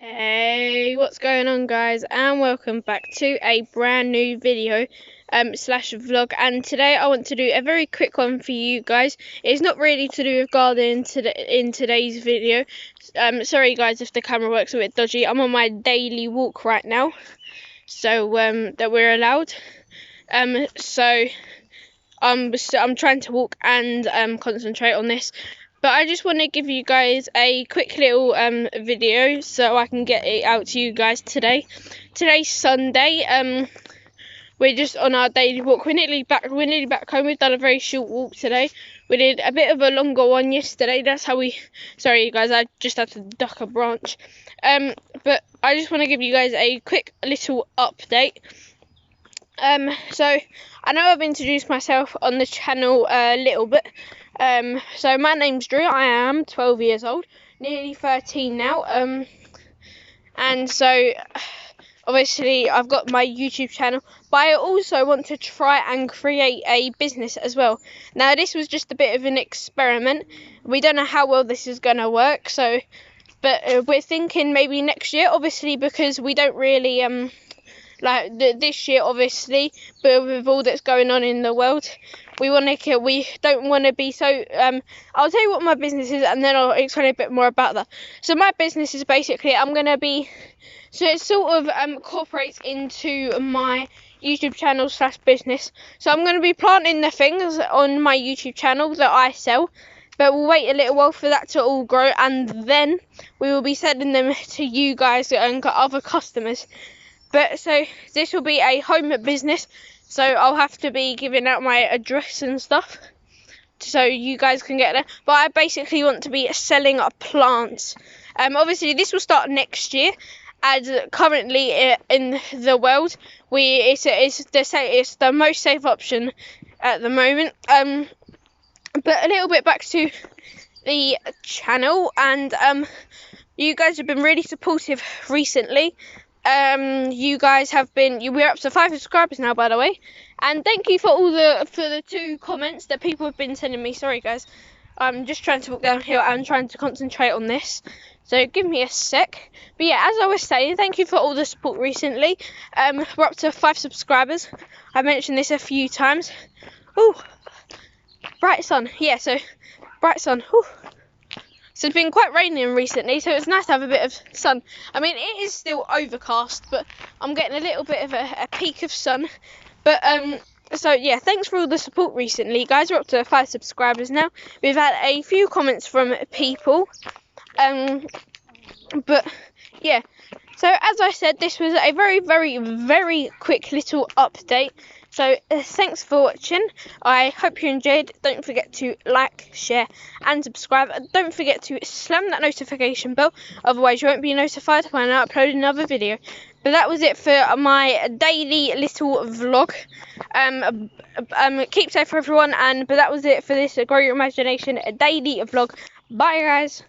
Hey, what's going on, guys, and welcome back to a brand new video slash vlog. And today I want to do a very quick one for you guys. It's not really to do with gardening in today's video. Sorry guys if the camera works a bit dodgy. I'm on my daily walk right now, so that we're allowed. So I'm trying to walk and concentrate on this. But I just want to give you guys a quick little video so I can get it out to you guys today. Today's Sunday. We're just on our daily walk. We're nearly back home. We've done a very short walk today. We did a bit of a longer one yesterday. That's how we... Sorry guys, I just had to duck a branch. But I just want to give you guys a quick little update. So I know I've introduced myself on the channel a little bit. So my name's Drew. I am 12 years old, nearly 13 now. And so obviously I've got my YouTube channel, but I also want to try and create a business as well. Now this was just a bit of an experiment. We don't know how well this is going to work, so but we're thinking maybe next year, obviously, because we don't really like this year, obviously, but with all that's going on in the world, we don't want to be so. I'll tell you what my business is, and then I'll explain a bit more about that. So my business is basically so it sort of incorporates into my YouTube channel / business. So I'm going to be planting the things on my YouTube channel that I sell, but we'll wait a little while for that to all grow, and then we will be sending them to you guys and other customers. But so this will be a home business, so I'll have to be giving out my address and stuff so you guys can get there. But I basically want to be selling plants. Obviously this will start next year, as currently in the world it's the most safe option at the moment. But a little bit back to the channel, and you guys have been really supportive recently. You guys have been, we're up to 5 subscribers now, by the way, and thank you for the 2 comments that people have been sending me. Sorry guys, I'm just trying to walk downhill and trying to concentrate on this, so give me a sec. But yeah, as I was saying, thank you for all the support recently. We're up to 5 subscribers. I mentioned this a few times. Ooh, bright sun. Yeah, so bright sun. Ooh. So it's been quite raining recently, so it's nice to have a bit of sun. I mean, it is still overcast, but I'm getting a little bit of a peak of sun. But so yeah, thanks for all the support recently, guys. We're up to 5 subscribers now. We've had a few comments from people, but yeah. So as I said, this was a very, very, very quick little update. So thanks for watching. I hope you enjoyed. Don't forget to like, share and subscribe. And don't forget to slam that notification bell, otherwise you won't be notified when I upload another video. But that was it for my daily little vlog. Keep safe everyone, but that was it for this Grow Your Imagination daily vlog. Bye guys.